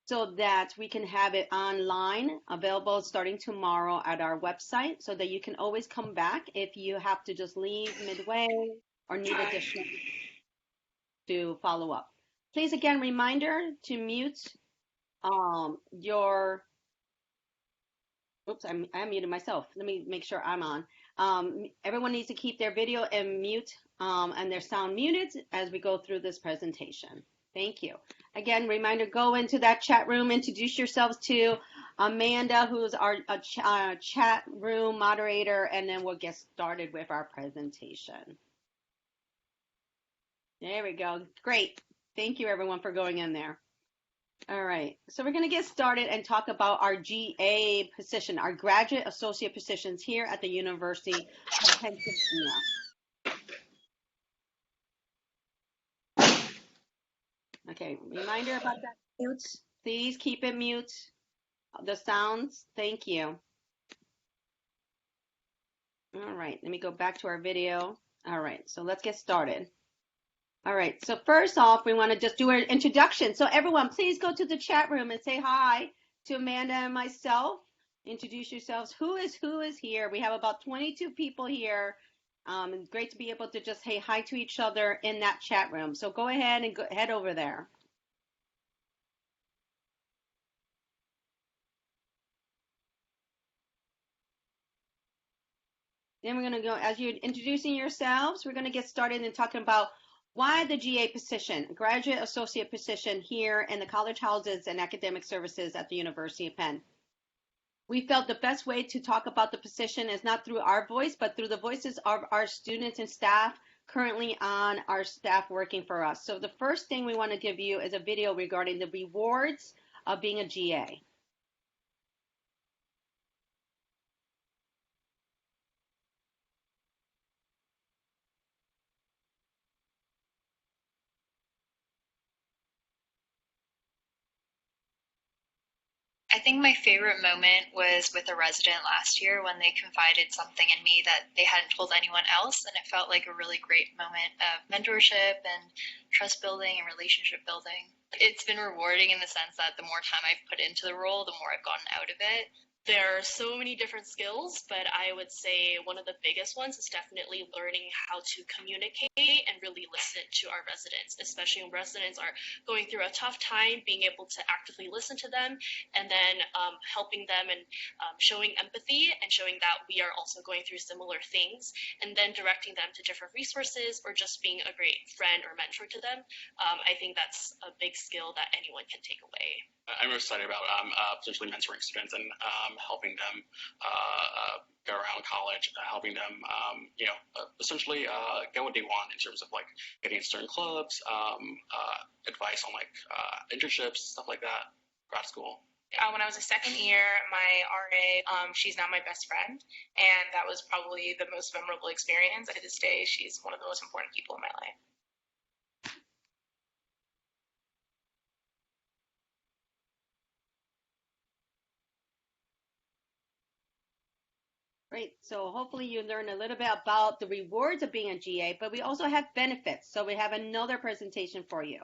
so that we can have it online, available starting tomorrow at our website, so that you can always come back if you have to just leave midway or need additional to follow up. Please, again, reminder to mute your, oops, I muted myself. Let me make sure I'm on. Everyone needs to keep their video and mute and their sound muted as we go through this presentation. Thank you. Again, reminder, go into that chat room, introduce yourselves to Amanda, who's our chat room moderator, and then we'll get started with our presentation. There we go. Great. Thank you, everyone, for going in there. All right, so we're going to get started and talk about our GA position, our graduate associate positions here at the University of Pennsylvania. Okay, reminder about that mute. Please keep it mute. The sounds, thank you. All right, let me go back to our video. All right, so let's get started. All right, so first off, we want to just do an introduction. So everyone, please go to the chat room and say hi to Amanda and myself. Introduce yourselves. Who is here? We have about 22 people here. It's great to be able to just say hi to each other in that chat room. So go ahead and head over there. Then we're going to go, as you're introducing yourselves, we're going to get started and talking about why the GA position, graduate associate position here in the college houses and academic services at the University of Penn. We felt the best way to talk about the position is not through our voice, but through the voices of our students and staff currently on our staff working for us. So the first thing we want to give you is a video regarding the rewards of being a GA. I think my favorite moment was with a resident last year when they confided something in me that they hadn't told anyone else, and it felt like a really great moment of mentorship and trust building and relationship building. It's been rewarding in the sense that the more time I've put into the role, the more I've gotten out of it. There are so many different skills, but I would say one of the biggest ones is definitely learning how to communicate and really listen to our residents, especially when residents are going through a tough time, being able to actively listen to them and then helping them and showing empathy and showing that we are also going through similar things, and then directing them to different resources or just being a great friend or mentor to them. I think that's a big skill that anyone can take away. I'm excited about potentially mentoring students and helping them go around college, helping them, essentially get what they want in terms of like getting into certain clubs, advice on like internships, stuff like that, grad school. When I was a second year, my RA, she's now my best friend, and that was probably the most memorable experience. To this day, she's one of the most important people in my life. Great. So hopefully you learn a little bit about the rewards of being a GA, but we also have benefits. So we have another presentation for you.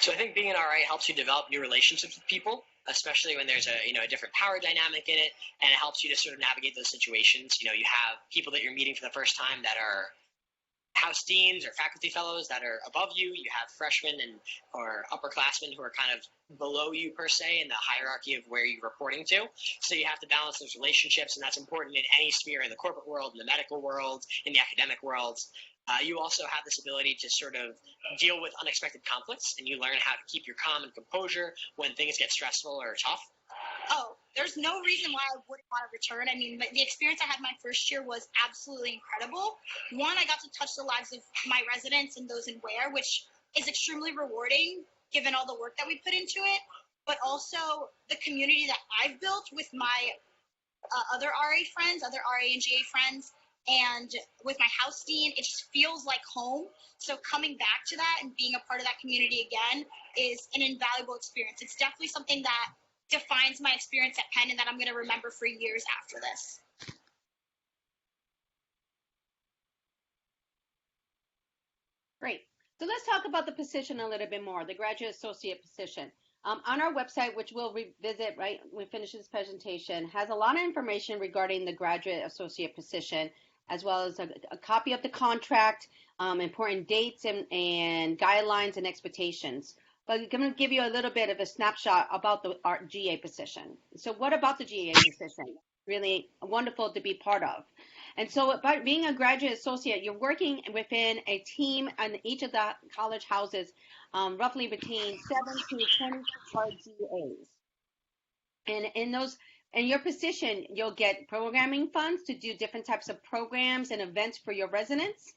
So I think being an RA helps you develop new relationships with people, especially when there's a different power dynamic in it, and it helps you to sort of navigate those situations. You have people that you're meeting for the first time that are house deans or faculty fellows that are above you. You have freshmen or upperclassmen who are kind of below you per se in the hierarchy of where you're reporting to. So you have to balance those relationships, and that's important in any sphere, in the corporate world, in the medical world, in the academic world. You also have this ability to sort of deal with unexpected conflicts, and you learn how to keep your calm and composure when things get stressful or tough. Oh, there's no reason why I wouldn't want to return. I mean, the experience I had my first year was absolutely incredible. One, I got to touch the lives of my residents and those in Ware, which is extremely rewarding given all the work that we put into it. But also the community that I've built with my other RA friends, other RA and GA friends, and with my house dean, it just feels like home. So coming back to that and being a part of that community again is an invaluable experience. It's definitely something that defines my experience at Penn and that I'm going to remember for years after this. Great. So let's talk about the position a little bit more, the graduate associate position. On our website, which we'll revisit right when we finish this presentation, has a lot of information regarding the graduate associate position, as well as a copy of the contract, important dates and guidelines and expectations. But I'm going to give you a little bit of a snapshot about our GA position. So what about the GA position? Really wonderful to be part of. And so by being a graduate associate, you're working within a team on each of the college houses, roughly between 7 to 24 GAs. And in your position, you'll get programming funds to do different types of programs and events for your residents.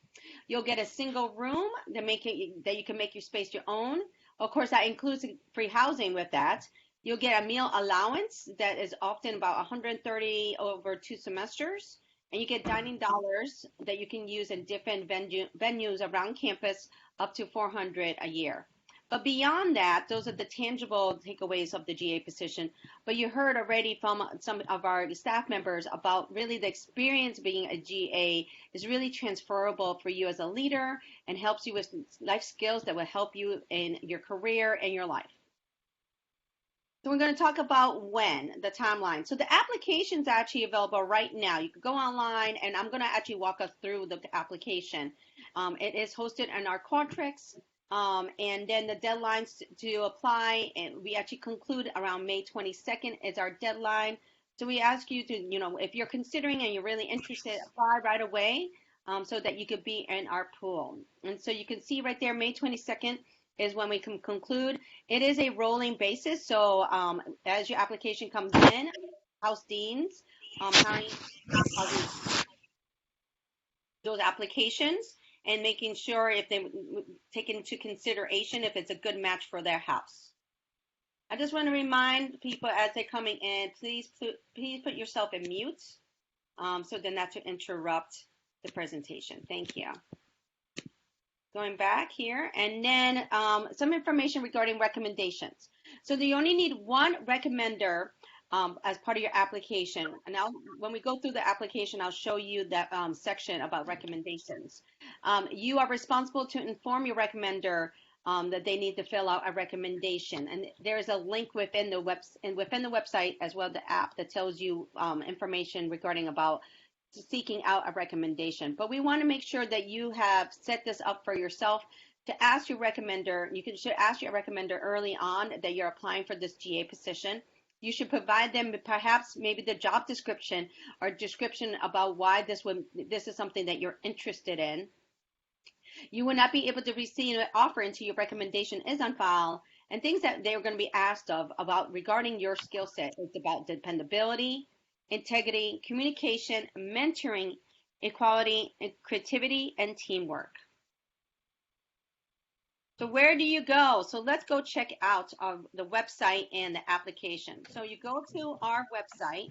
You'll get a single room that you can make your space your own. Of course, that includes free housing with that. You'll get a meal allowance that is often about $130 over 2 semesters. And you get dining dollars that you can use in different venues around campus, up to $400 a year. But beyond that, those are the tangible takeaways of the GA position. But you heard already from some of our staff members about really the experience being a GA is really transferable for you as a leader and helps you with life skills that will help you in your career and your life. So we're going to talk about the timeline. So the application is actually available right now. You can go online, and I'm going to actually walk us through the application. It is hosted on our Qualtrics, and then the deadlines to apply, and we actually conclude around May 22nd is our deadline. So we ask you to, if you're considering and you're really interested, apply right away so that you could be in our pool. And so you can see right there, May 22nd. Is when we can conclude. It is a rolling basis, so as your application comes in, House Deans those applications and making sure if they take into consideration if it's a good match for their house. I just want to remind people as they're coming in, please put yourself in mute so then not to interrupt the presentation. Thank you. Going back here, and then some information regarding recommendations. So you only need one recommender as part of your application. And now when we go through the application, I'll show you that section about recommendations. You are responsible to inform your recommender that they need to fill out a recommendation. And there is a link within the website as well as the app that tells you information regarding about seeking out a recommendation. But we want to make sure that you have set this up for yourself to ask your recommender. You should ask your recommender early on that you're applying for this GA position. You should provide them perhaps maybe the job description or description about why this is something that you're interested in. You will not be able to receive an offer until your recommendation is on file, and things that they're going to be asked about regarding your skill set is about dependability, integrity, communication, mentoring, equality, and creativity, and teamwork. So where do you go? So let's go check out the website and the application. So you go to our website.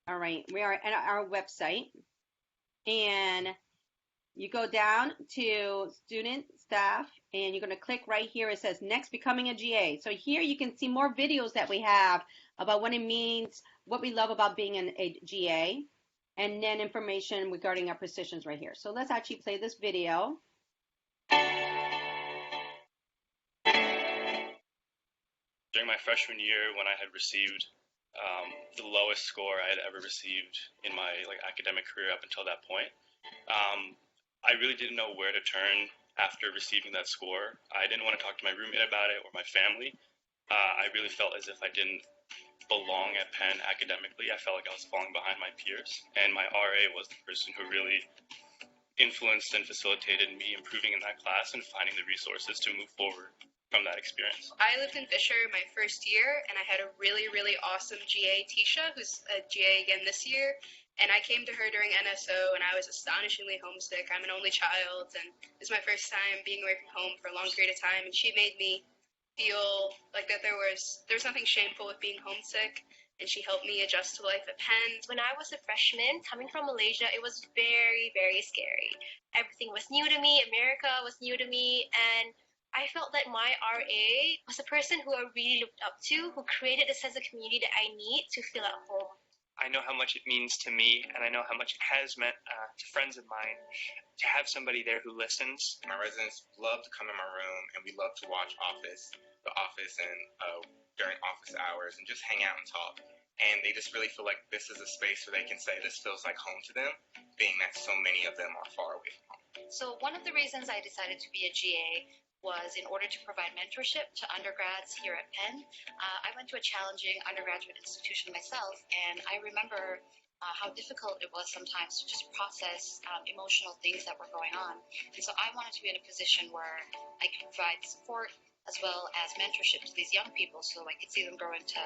All right, we are at our website, and you go down to student staff, and you're going to click right here. It says next, becoming a GA. So here you can see more videos that we have about what it means, what we love about being a GA, and then information regarding our positions right here. So let's actually play this video. During my freshman year, when I had received the lowest score I had ever received in my academic career up until that point, I really didn't know where to turn after receiving that score. I didn't want to talk to my roommate about it or my family. I really felt as if I didn't belong at Penn academically. I felt like I was falling behind my peers, and my RA was the person who really influenced and facilitated me improving in that class and finding the resources to move forward from that experience. I lived in Fisher my first year, and I had a really, really awesome GA, Tisha, who's a GA again this year. And I came to her during NSO, and I was astonishingly homesick. I'm an only child, and it was my first time being away from home for a long period of time. And she made me feel like that there was nothing shameful with being homesick, and she helped me adjust to life at Penn. When I was a freshman coming from Malaysia, it was very, very scary. Everything was new to me. America was new to me, and I felt that my RA was a person who I really looked up to, who created a sense of community that I need to feel at home. I know how much it means to me, and I know how much it has meant to friends of mine to have somebody there who listens. My residents love to come in my room, and we love to watch The Office, and during office hours, and just hang out and talk. And they just really feel like this is a space where they can say this feels like home to them, being that so many of them are far away from home. So one of the reasons I decided to be a GA was in order to provide mentorship to undergrads here at Penn. I went to a challenging undergraduate institution myself, and I remember how difficult it was sometimes to just process emotional things that were going on. And so I wanted to be in a position where I could provide support as well as mentorship to these young people so I could see them grow into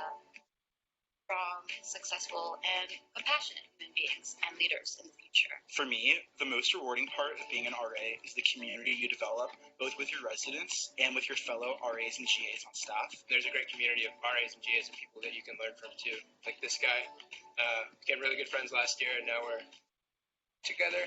strong, successful, and compassionate human beings and leaders in the future. For me, the most rewarding part of being an RA is the community you develop, both with your residents and with your fellow RAs and GAs on staff. There's a great community of RAs and GAs and people that you can learn from too. Like this guy, became really good friends last year, and now we're together.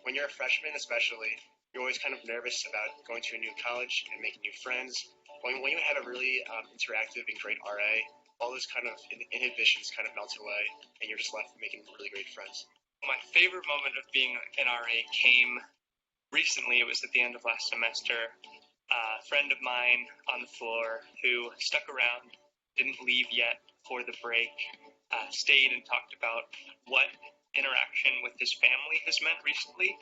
When you're a freshman especially, you're always kind of nervous about going to a new college and making new friends. When you have a really interactive and great RA, all those kind of inhibitions kind of melt away, and you're just left making really great friends. My favorite moment of being an RA came recently. It was at the end of last semester. A friend of mine on the floor who stuck around, didn't leave yet for the break, stayed and talked about what interaction with his family has meant recently.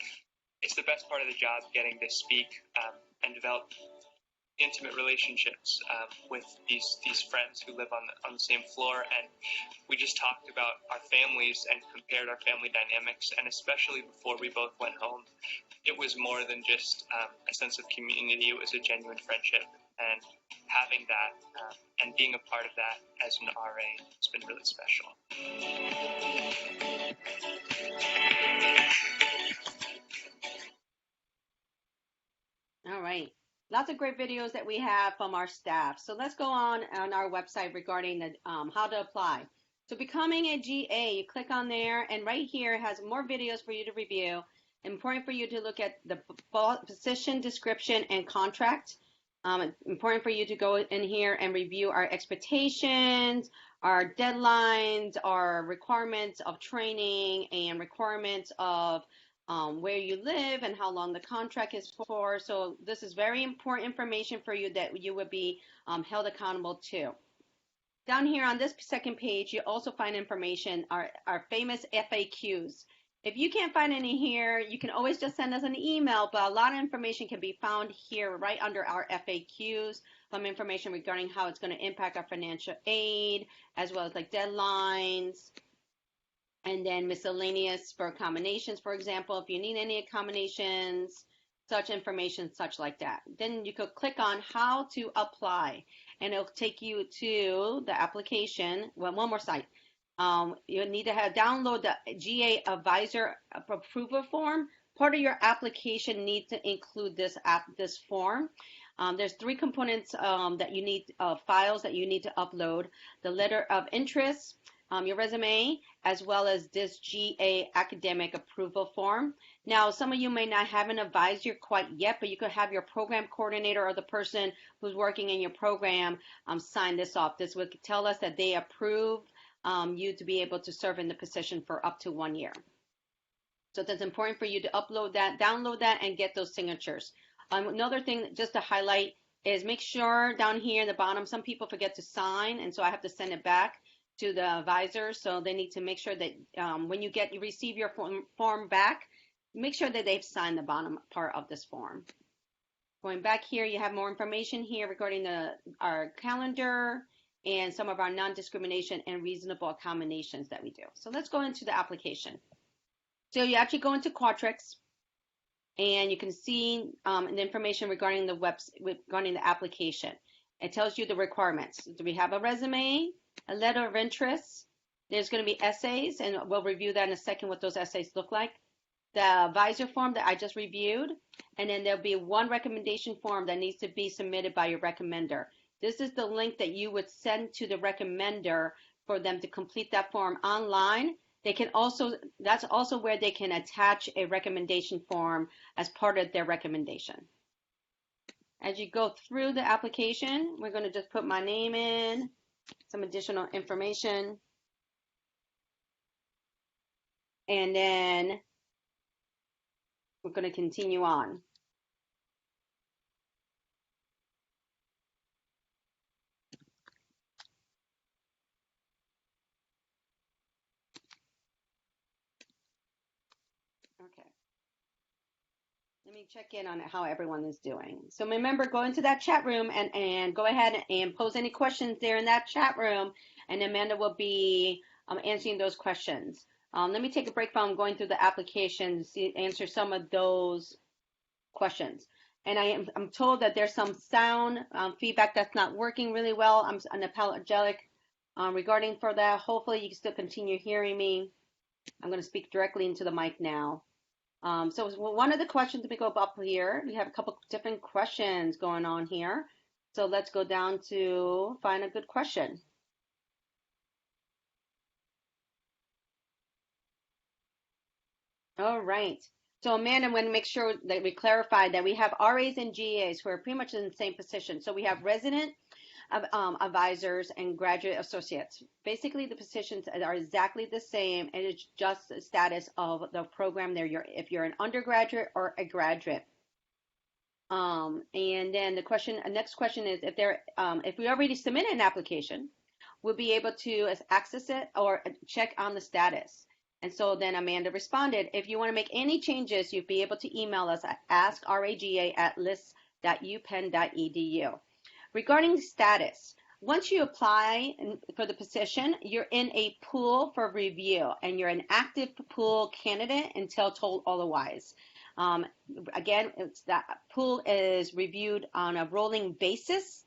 It's the best part of the job, getting to speak and develop intimate relationships with these friends who live on the same floor, and we just talked about our families and compared our family dynamics, and especially before we both went home, it was more than just a sense of community. It was a genuine friendship, and having that and being a part of that as an RA has been really special. All right. Lots of great videos that we have from our staff. So let's go on our website regarding the how to apply. So becoming a GA, you click on there, and right here it has more videos for you to review. Important for you to look at the position description and contract. Important for you to go in here and review our expectations, our deadlines, our requirements of training, and requirements of where you live and how long the contract is for. So this is very important information for you that you would be held accountable to. Down here on this second page, you also find information, our famous FAQs. If you can't find any here, you can always just send us an email, but a lot of information can be found here right under our FAQs, some information regarding how it's going to impact our financial aid, as well as like deadlines, and then miscellaneous for accommodations, for example, if you need any accommodations, such information, such like that. Then you could click on how to apply, and it'll take you to the application. Well, one more site. You need to download the GA Advisor Approval Form. Part of your application needs to include this form. There's 3 components that you need, files that you need to upload: the letter of interest, your resume, as well as this GA academic approval form. Now, some of you may not have an advisor quite yet, but you could have your program coordinator or the person who's working in your program sign this off. This would tell us that they approve you to be able to serve in the position for up to 1 year. So that's important for you to upload that, download that, and get those signatures. Another thing just to highlight is make sure down here in the bottom, some people forget to sign, and so I have to send it back to the advisor. So they need to make sure that when you receive your form back, make sure that they've signed the bottom part of this form. Going back here, you have more information here regarding our calendar and some of our non-discrimination and reasonable accommodations that we do. So let's go into the application. So you actually go into Qualtrics, and you can see the information regarding the application. It tells you the requirements. Do we have a resume, a letter of interest? There's going to be essays, and we'll review that in a second, what those essays look like. The advisor form that I just reviewed, and then there'll be 1 recommendation form that needs to be submitted by your recommender. This is the link that you would send to the recommender for them to complete that form online. That's also where they can attach a recommendation form as part of their recommendation. As you go through the application, we're going to just put my name in, some additional information, and then we're going to continue on. Okay. Let me check in on how everyone is doing. So remember, go into that chat room and go ahead and pose any questions there in that chat room, and Amanda will be answering those questions. Let me take a break from going through the application to answer some of those questions. And I'm told that there's some sound feedback that's not working really well. I'm unapologetic regarding for that. Hopefully you can still continue hearing me. I'm going to speak directly into the mic now. So one of the questions, let me go up here. We have a couple different questions going on here. So let's go down to find a good question. All right. So Amanda, I want to make sure that we clarify that we have RAs and GAs who are pretty much in the same position. So we have resident advisors and graduate associates. Basically, the positions are exactly the same, and it's just the status of the program there. If you're an undergraduate or a graduate. And then the next question is if we already submitted an application, we'll be able to access it or check on the status. And so then Amanda responded, if you want to make any changes, you'll be able to email us at askraga@list.upenn.edu. Regarding the status, once you apply for the position, you're in a pool for review, and you're an active pool candidate until told otherwise. Again, that pool is reviewed on a rolling basis,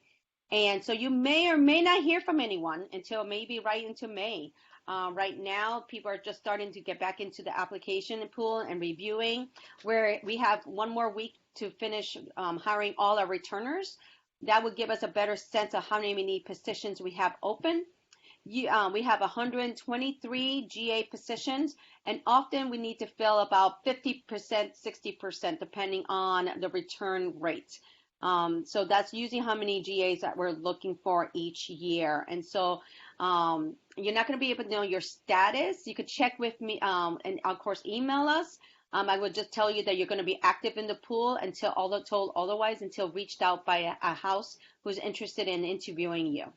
and so you may or may not hear from anyone until maybe right into May. Right now, people are just starting to get back into the application pool and reviewing, where we have one more week to finish hiring all our returners. That would give us a better sense of how many positions we have open. We have 123 GA positions, and often we need to fill about 50%, 60%, depending on the return rate. So that's usually how many GAs that we're looking for each year. And so you're not going to be able to know your status. You could check with me and, of course, email us. I would just tell you that you're going to be active in the pool until told otherwise, until reached out by a house who's interested in interviewing you.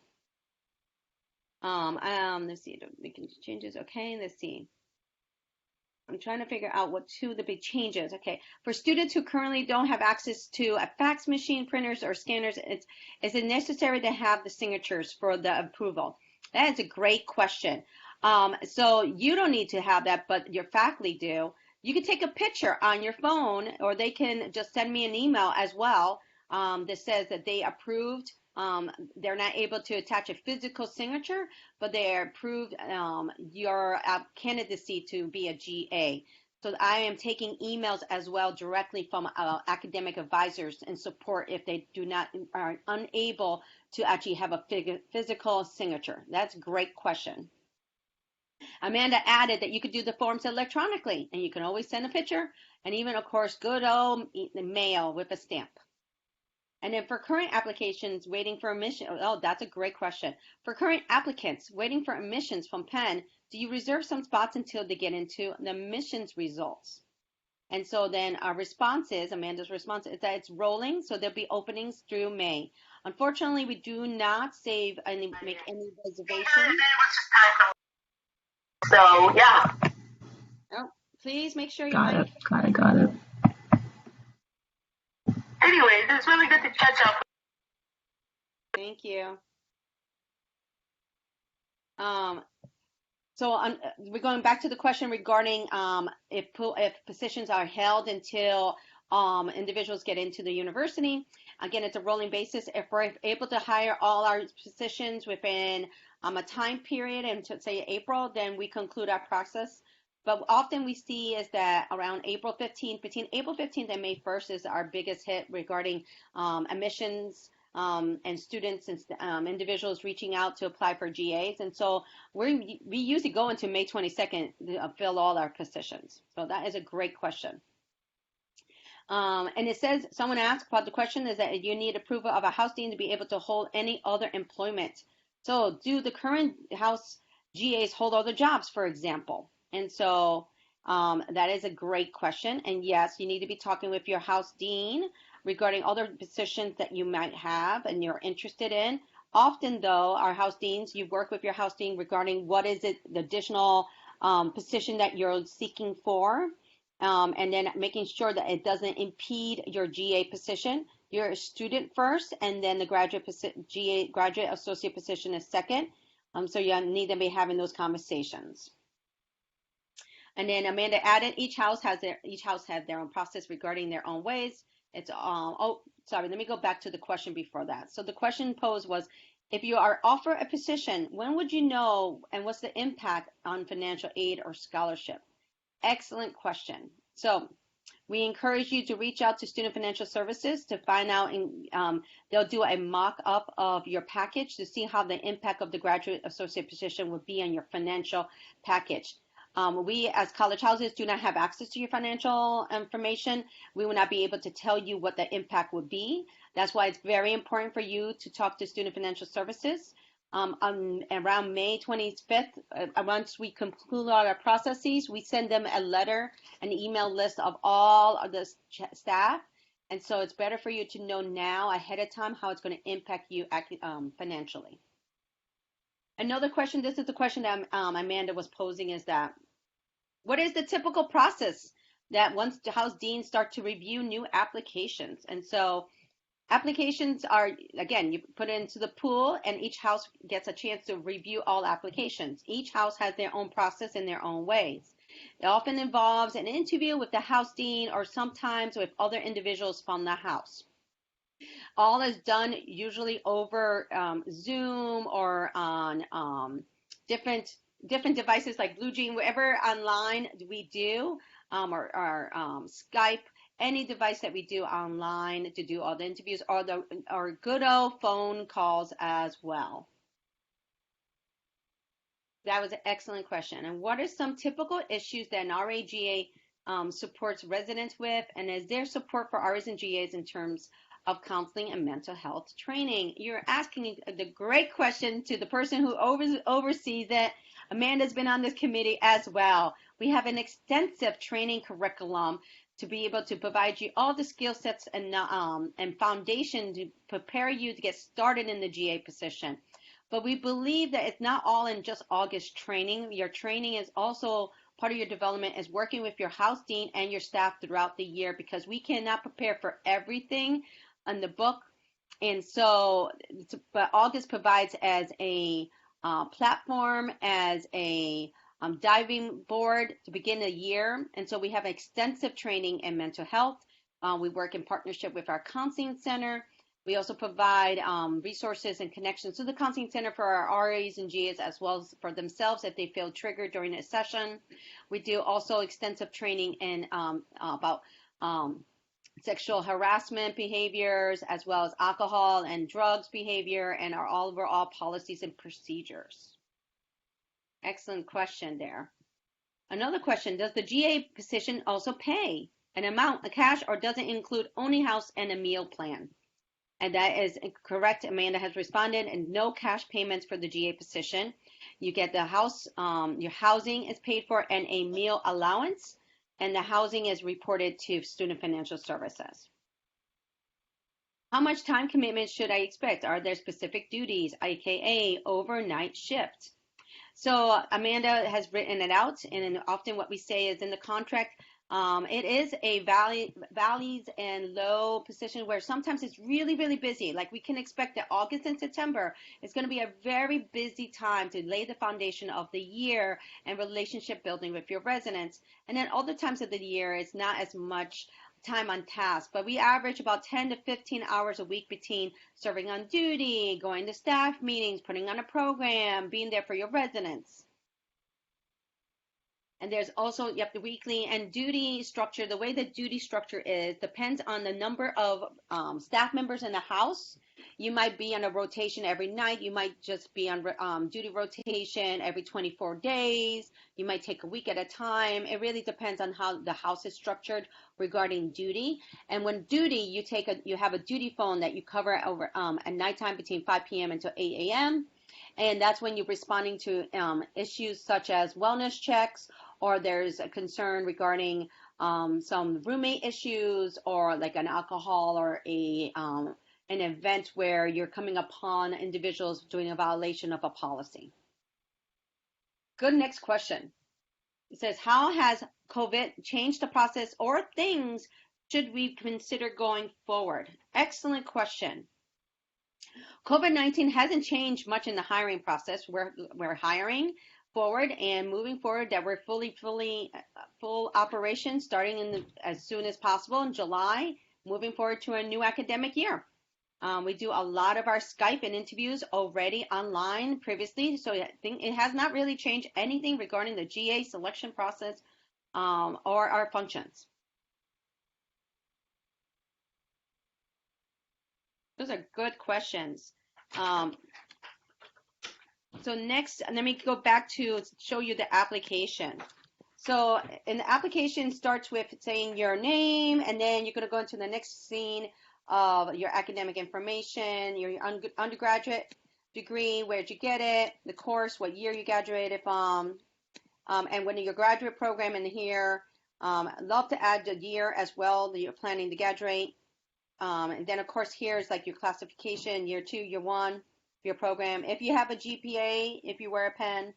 Let's see, making changes. Okay, let's see. I'm trying to figure out what the big changes. Okay, for students who currently don't have access to a fax machine, printers, or scanners, is it necessary to have the signatures for the approval? That is a great question. So you don't need to have that, but your faculty do. You can take a picture on your phone, or they can just send me an email as well that says that they approved. They're not able to attach a physical signature, but they approved your candidacy to be a GA. So I am taking emails as well directly from academic advisors and support if they are unable to actually have a physical signature. That's a great question. Amanda added that you could do the forms electronically, and you can always send a picture, and even, of course, good old mail with a stamp. And then for current applications waiting for admission, oh, that's a great question. For current applicants waiting for admissions from Penn, do you reserve some spots until they get into the admissions results? And so then our response is, Amanda's response is that it's rolling, so there'll be openings through May. Unfortunately, we do not make any reservations. So, yeah. Oh, please make sure you Got it. Anyways, it's really good to catch up. Thank you. So we're going back to the question regarding if positions are held until individuals get into the university. Again, it's a rolling basis. If we're able to hire all our positions within a time period, and to say April, then we conclude our process. But often we see is that around April 15th, between April 15th and May 1st is our biggest hit regarding admissions and students and individuals reaching out to apply for GAs. And so we usually go into May 22nd to fill all our positions. So that is a great question. And it says, someone asked about the question is that you need approval of a House Dean to be able to hold any other employment. So do the current House GAs hold other jobs, for example? And so that is a great question. And yes, you need to be talking with your House Dean regarding other positions that you might have and you're interested in. Often, though, our House Deans, you work with your House Dean regarding what is it, the additional position that you're seeking for, and then making sure that it doesn't impede your GA position. You're a student first, and then the graduate associate position is second. So you need to be having those conversations. And then Amanda added, each house has their own process regarding their own ways. It's oh, sorry, let me go back to the question before that. So the question posed was, if you are offered a position, when would you know, and what's the impact on financial aid or scholarship? Excellent question. So we encourage you to reach out to Student Financial Services to find out, and they'll do a mock-up of your package to see how the impact of the graduate associate position would be on your financial package. We, as college houses, do not have access to your financial information. We will not be able to tell you what the impact would be. That's why it's very important for you to talk to Student Financial Services. Around May 25th, once we conclude all our processes, we send them a letter, an email list of all of the staff. And so it's better for you to know now ahead of time how it's going to impact you financially. Another question, this is the question that Amanda was posing, is that what is the typical process that once the House Deans start to review new applications? And so applications are, again, you put it into the pool and each house gets a chance to review all applications. Each house has their own process in their own ways. It often involves an interview with the House Dean or sometimes with other individuals from the house. All is done usually over Zoom or on different devices like BlueJean, wherever online we do, or Skype, any device that we do online to do all the interviews, or good old phone calls as well. That was an excellent question. And what are some typical issues that an RAGA supports residents with, and is there support for RAs and GAs in terms of counseling and mental health training? You're asking the great question to the person who oversees it. Amanda's been on this committee as well. We have an extensive training curriculum to be able to provide you all the skill sets and foundation to prepare you to get started in the GA position. But we believe that it's not all in just August training. Your training is also part of your development is working with your House Dean and your staff throughout the year, because we cannot prepare for everything on the book. And so, but August provides as a platform, as a diving board to begin the year. And so we have extensive training in mental health. We work in partnership with our counseling center. We also provide resources and connections to the counseling center for our RAs and GAs, as well as for themselves if they feel triggered during a session. We do also extensive training in about sexual harassment behaviors, as well as alcohol and drugs behavior, and our overall policies and procedures. Excellent question there. Another question, does the GA position also pay an amount of cash, or does it include only house and a meal plan? And that is correct. Amanda has responded, and no cash payments for the GA position. You get the house, your housing is paid for, and a meal allowance, and the housing is reported to Student Financial Services. How much time commitment should I expect? Are there specific duties, aka overnight shift? So Amanda has written it out, and often what we say is in the contract, it is a valleys and low position where sometimes it's really, really busy. Like we can expect that August and September is going to be a very busy time to lay the foundation of the year and relationship building with your residents. And then other times of the year, it's not as much time on task, but we average about 10 to 15 hours a week between serving on duty, going to staff meetings, putting on a program, being there for your residents. And there's also, the weekly and duty structure. The way the duty structure is depends on the number of staff members in the house. You might be on a rotation every night. You might just be on duty rotation every 24 days. You might take a week at a time. It really depends on how the house is structured regarding duty. And when duty, you have a duty phone that you cover over at nighttime between 5 p.m. until 8 a.m. And that's when you're responding to issues such as wellness checks, or there's a concern regarding some roommate issues, or like an alcohol or an event where you're coming upon individuals doing a violation of a policy. Good, next question. It says, how has COVID changed the process or things should we consider going forward? Excellent question. COVID-19 hasn't changed much in the hiring process. We're hiring forward and moving forward, that we're full operation starting as soon as possible in July, moving forward to a new academic year. We do a lot of our Skype and interviews already online previously, so I think it has not really changed anything regarding the GA selection process or our functions. Those are good questions. So next, let me go back to show you the application. So in the application starts with saying your name, and then you're going to go into the next scene of your academic information, your undergraduate degree, where'd you get it, the course, what year you graduated from, and when your graduate program in here. I'd love to add the year as well that you're planning to graduate. And then of course here's like your classification, year 2, year 1, your program. If you have a GPA, if you wear a Penn.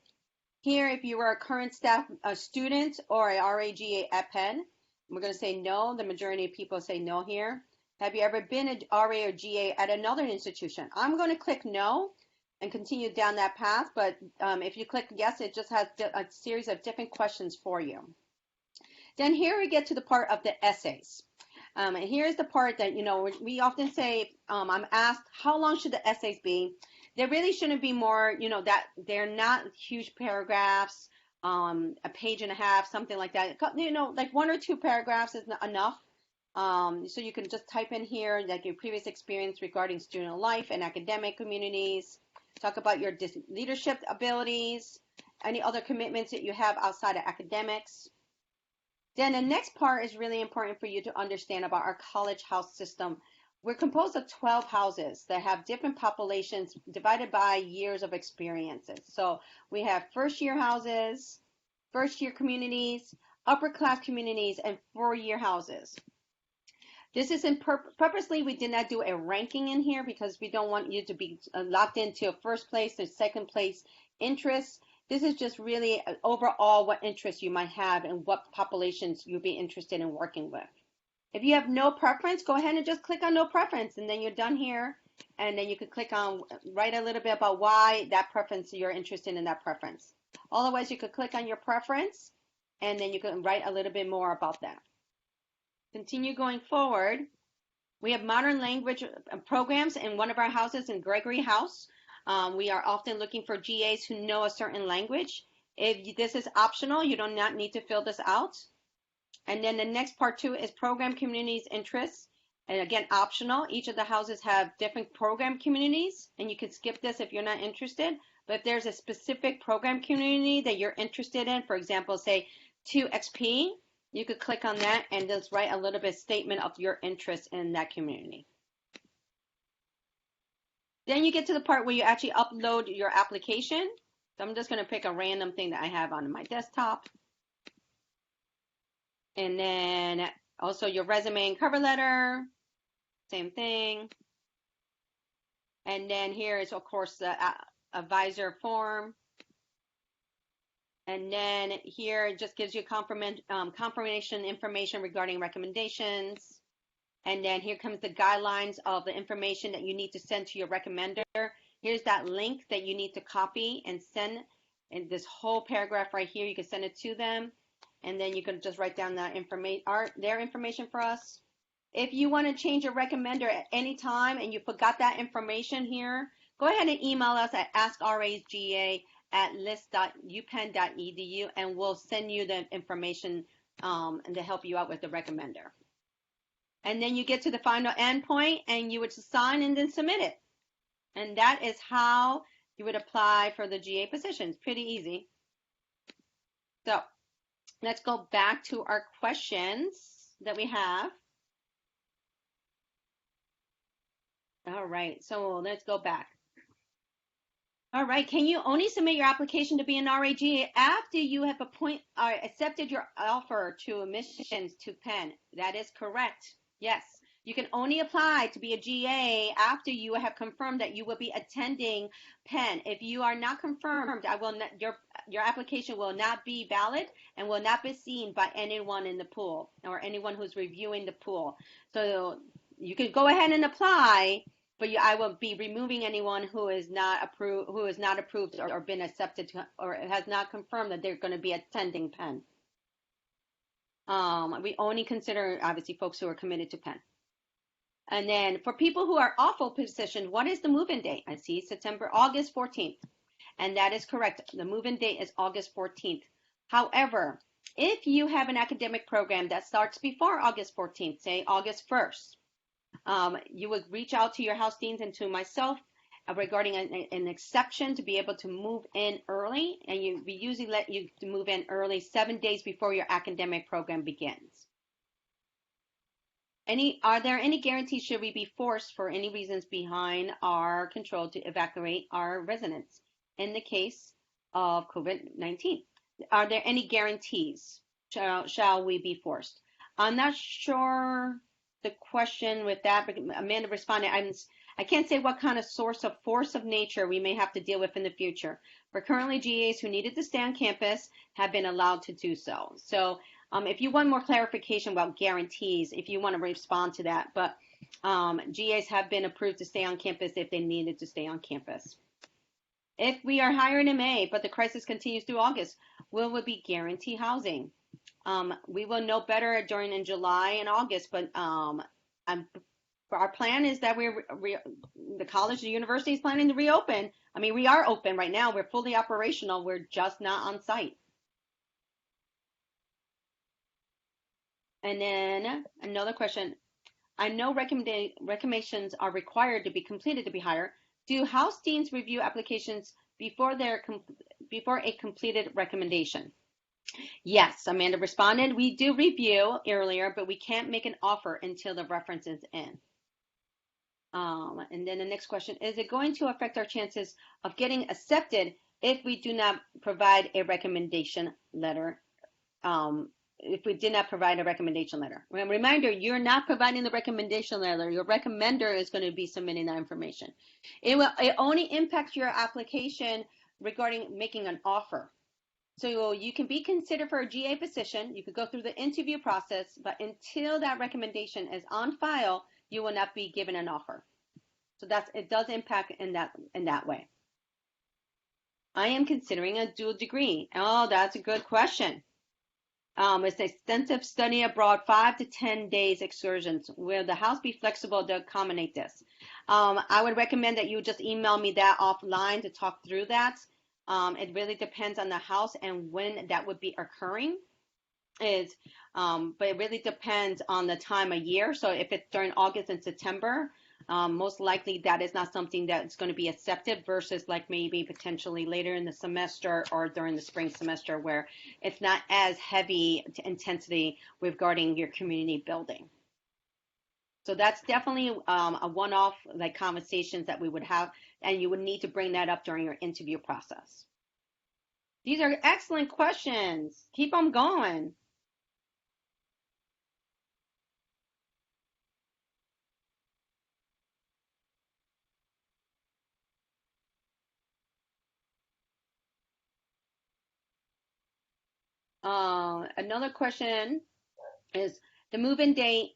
Here, if you were a current staff student or a RAGA at Penn, we're going to say no. The majority of people say no here. Have you ever been an RA or GA at another institution? I'm going to click no and continue down that path, but if you click yes, it just has a series of different questions for you. Then here we get to the part of the essays. And here's the part that, we often say, I'm asked, how long should the essays be? They really shouldn't be more, that they're not huge paragraphs, a page and a half, something like that. Like 1 or 2 paragraphs is enough. So you can just type in here like your previous experience regarding student life and academic communities, talk about your leadership abilities, any other commitments that you have outside of academics. Then the next part is really important for you to understand about our college house system. We're composed of 12 houses that have different populations divided by years of experiences. So we have first-year houses, first-year communities, upper-class communities, and 4-year houses. This is purposely, we did not do a ranking in here because we don't want you to be locked into a first place or second place interest. This is just really overall what interests you might have and what populations you'll be interested in working with. If you have no preference, go ahead and just click on no preference, and then you're done here. And then you can click on, write a little bit about why that preference, you're interested in that preference. Otherwise, you could click on your preference, and then you can write a little bit more about that. Continue going forward. We have modern language programs in one of our houses in Gregory House. We are often looking for GAs who know a certain language. If this is optional, you do not need to fill this out. And then the next part 2 is program communities interests. And again, optional. Each of the houses have different program communities, and you can skip this if you're not interested. But if there's a specific program community that you're interested in, for example, say 2XP, you could click on that and just write a little bit statement of your interest in that community. Then you get to the part where you actually upload your application. So I'm just going to pick a random thing that I have on my desktop. And then also your resume and cover letter, same thing. And then here is, of course, the advisor form. And then here it just gives you confirmation information regarding recommendations. And then here comes the guidelines of the information that you need to send to your recommender. Here's that link that you need to copy and send. In this whole paragraph right here, you can send it to them. And then you can just write down that their information for us. If you want to change your recommender at any time and you forgot that information here, go ahead and email us at askrasga@list.upenn.edu, and we'll send you the information and to help you out with the recommender. And then you get to the final endpoint, and you would sign and then submit it. And that is how you would apply for the GA positions. Pretty easy. So let's go back to our questions that we have. All right, so let's go back. All right, can you only submit your application to be an RAGA after you have accepted your offer to admissions to Penn? That is correct. Yes, you can only apply to be a GA after you have confirmed that you will be attending Penn. If you are not confirmed, your application will not be valid and will not be seen by anyone in the pool or anyone who's reviewing the pool. So you can go ahead and apply, but I will be removing anyone who is not approved, or been accepted to, or has not confirmed that they're going to be attending Penn. We only consider, obviously, folks who are committed to Penn. And then for people who are awful positioned, what is the move-in date? I see August 14th. And that is correct. The move-in date is August 14th. However, if you have an academic program that starts before August 14th, say August 1st, you would reach out to your house deans and to myself regarding an exception to be able to move in early, and we usually let you to move in early 7 days before your academic program begins. Are there any guarantees should we be forced for any reasons behind our control to evacuate our residents in the case of COVID-19? Are there any guarantees? Shall we be forced? I'm not sure the question with that, but Amanda responded, I can't say what kind of source of force of nature we may have to deal with in the future. But currently, GAs who needed to stay on campus have been allowed to do so. So if you want more clarification about guarantees, if you want to respond to that, but GAs have been approved to stay on campus if they needed to stay on campus. If we are hiring in May, but the crisis continues through August, will we be guaranteed housing? We will know better in July and August, but our plan is that the college, the university is planning to reopen. I mean, we are open right now. We're fully operational. We're just not on site. And then another question. I know recommendations are required to be completed to be hired. Do house deans review applications before a completed recommendation? Yes, Amanda responded. We do review earlier, but we can't make an offer until the reference is in. And then the next question, is it going to affect our chances of getting accepted if we do not provide a recommendation letter? If we did not provide a recommendation letter. Reminder, you're not providing the recommendation letter. Your recommender is going to be submitting that information. It only impacts your application regarding making an offer. So you can be considered for a GA position. You could go through the interview process, but until that recommendation is on file, you will not be given an offer. So it does impact in that way. I am considering a dual degree. Oh, that's a good question. It's an extensive study abroad, 5 to 10 days excursions. Will the house be flexible to accommodate this? I would recommend that you just email me that offline to talk through that. It really depends on the house and when that would be occurring. But it really depends on the time of year. So if it's during August and September, most likely that is not something that's going to be accepted versus like maybe potentially later in the semester or during the spring semester where it's not as heavy intensity regarding your community building. So that's definitely a one-off like conversations that we would have, and you would need to bring that up during your interview process. These are excellent questions. Keep them going. Another question is the move-in date.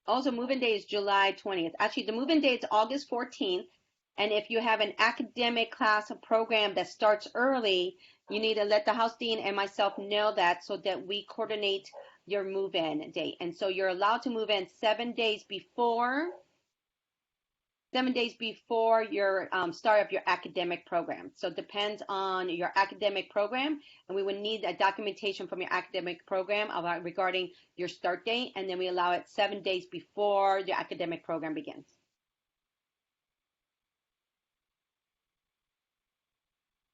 Also, move-in date is July 20th. Actually, the move-in date is August 14th. And if you have an academic class program that starts early, you need to let the house dean and myself know that so that we coordinate your move-in date. And so you're allowed to move in 7 days before your start of your academic program. So it depends on your academic program, and we would need a documentation from your academic program regarding your start date, and then we allow it 7 days before your academic program begins.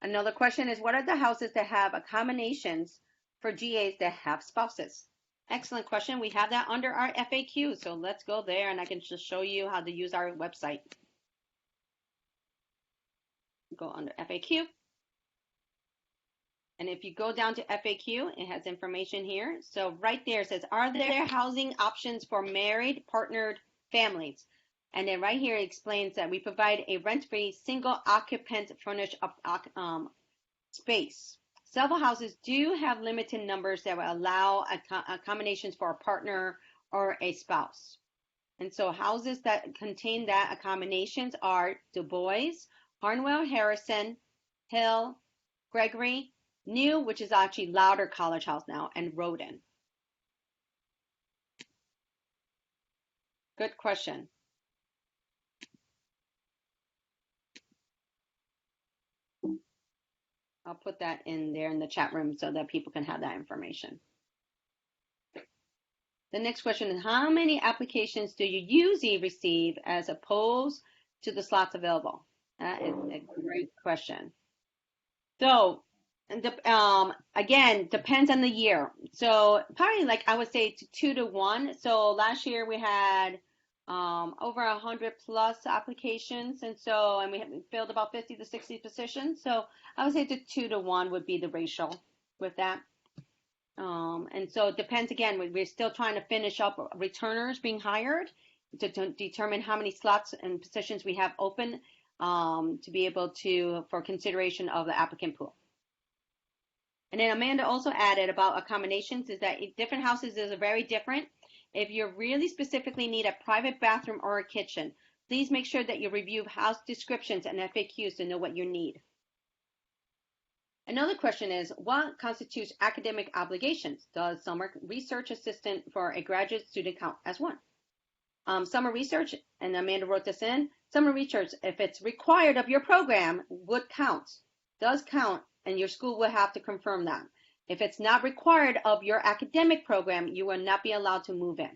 Another question is, what are the houses that have accommodations for GAs that have spouses? Excellent question. We have that under our FAQ. So let's go there and I can just show you how to use our website. Go under FAQ. And if you go down to FAQ, it has information here. So right there it says, are there housing options for married, partnered families? And then right here it explains that we provide a rent-free, single occupant furnished space. Several houses do have limited numbers that will allow accommodations for a partner or a spouse. And so houses that contain that accommodations are Du Bois, Harnwell, Harrison, Hill, Gregory, New, which is actually Louder College House now, and Roden. Good question. I'll put that in there in the chat room so that people can have that information. The next question is, how many applications do you usually receive as opposed to the slots available? That is a great question. So, again, depends on the year. So probably like I would say 2 to 1. So last year we had over 100 plus applications, and we filled about 50 to 60 positions. So I would say 2 to 1 would be the ratio with that. And so it depends. Again, we're still trying to finish up returners being hired to determine how many slots and positions we have open to be able to, for consideration of the applicant pool. And then Amanda also added about accommodations is that different houses is very different. If you really specifically need a private bathroom or a kitchen, please make sure that you review house descriptions and FAQs to know what you need. Another question is, what constitutes academic obligations? Does summer research assistant for a graduate student count as one? Summer research, and Amanda wrote this in, summer research, if it's required of your program, would count, does count, and your school will have to confirm that. If it's not required of your academic program, you will not be allowed to move in.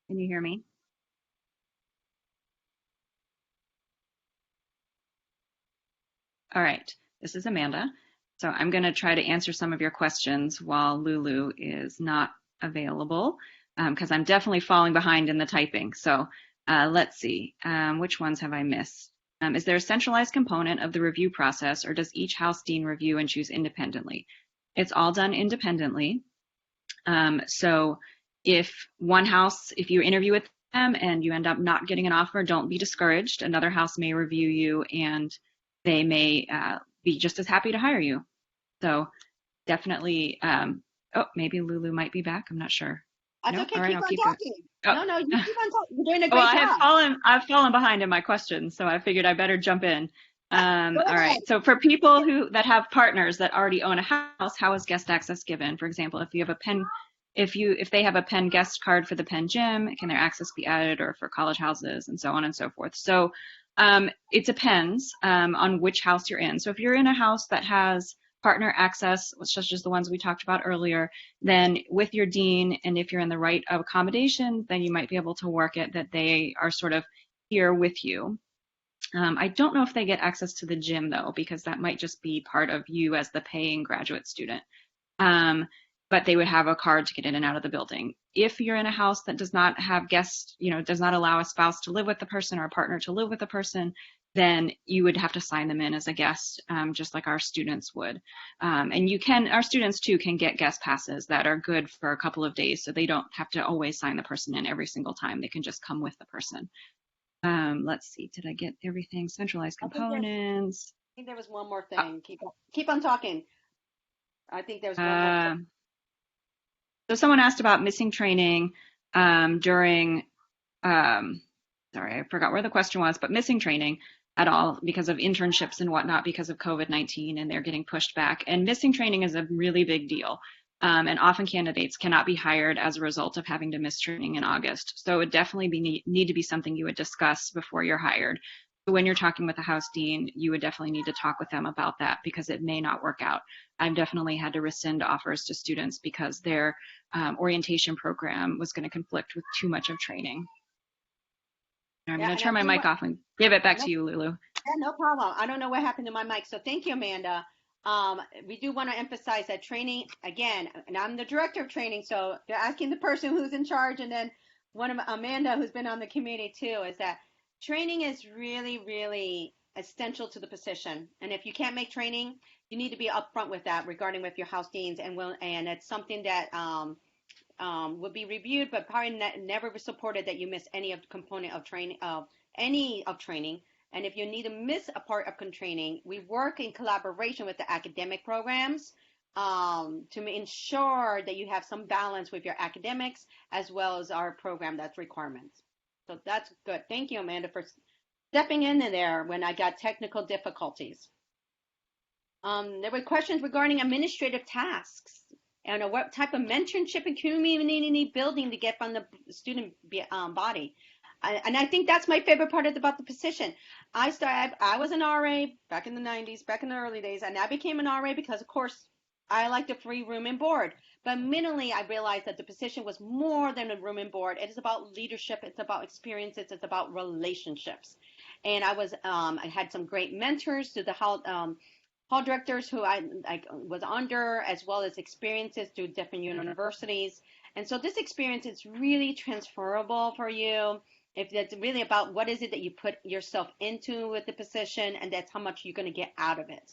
Can you hear me? All right, this is Amanda. So I'm going to try to answer some of your questions while Lulu is not available, because I'm definitely falling behind in the typing. So let's see, which ones have I missed? Is there a centralized component of the review process, or does each house dean review and choose independently? It's all done independently. So if one house, if you interview with them and you end up not getting an offer, don't be discouraged. Another house may review you and they may be just as happy to hire you. So definitely, oh, maybe Lulu might be back. I'm not sure. That's no? okay. All right, Keep I'll on keep talking. going. No, you keep on talking. You're doing a great Well, job. I've fallen behind in my questions, so I figured I better jump in. Go All right. ahead. So for people that have partners that already own a house, how is guest access given? For example, if you have a Penn, if they have a Penn guest card for the Penn gym, can their access be added, or for college houses, and so on and so forth? So it depends on which house you're in. So if you're in a house that has partner access, such as the ones we talked about earlier, then with your dean, and if you're in the right accommodation, then you might be able to work it that they are sort of here with you. I don't know if they get access to the gym, though, because that might just be part of you as the paying graduate student. But they would have a card to get in and out of the building. If you're in a house that does not have guests, does not allow a spouse to live with the person or a partner to live with the person, then you would have to sign them in as a guest, just like our students would. And our students too can get guest passes that are good for a couple of days, so they don't have to always sign the person in every single time. They can just come with the person. Let's see, did I get everything? Centralized components. I think there was one more thing. Keep on talking. I think there's one more thing. So someone asked about missing training during, sorry, I forgot where the question was, but missing training at all because of internships and whatnot because of COVID-19, and they're getting pushed back. And missing training is a really big deal. And often candidates cannot be hired as a result of having to miss training in August. So it would definitely need to be something you would discuss before you're hired. So when you're talking with a house dean, you would definitely need to talk with them about that because it may not work out. I've definitely had to rescind offers to students because their orientation program was going to conflict with too much of training. I'm going to turn my mic off and give it back to you, Lulu. Yeah, no problem. I don't know what happened to my mic. So thank you, Amanda. We do want to emphasize that training, again, and I'm the director of training, so you're asking the person who's in charge, and then Amanda, who's been on the committee too, is that training is really, really essential to the position. And if you can't make training, you need to be upfront with that regarding with your house deans, and it's something that would be reviewed, but probably never supported that you miss any of the component of training, training. And if you need to miss a part of training, we work in collaboration with the academic programs to ensure that you have some balance with your academics as well as our program that's requirements. So that's good. Thank you, Amanda, for stepping in there when I got technical difficulties. There were questions regarding administrative tasks and what type of mentorship and community building to get from the student body. And I think that's my favorite part about the position. I was an RA back in the 90s, back in the early days, and I became an RA because, of course, I like the free room and board. But mentally, I realized that the position was more than a room and board. It is about leadership. It's about experiences. It's about relationships. And I had some great mentors to the hall directors who I was under, as well as experiences through different universities. And so this experience is really transferable for you. If it's really about what is it that you put yourself into with the position, and that's how much you're going to get out of it.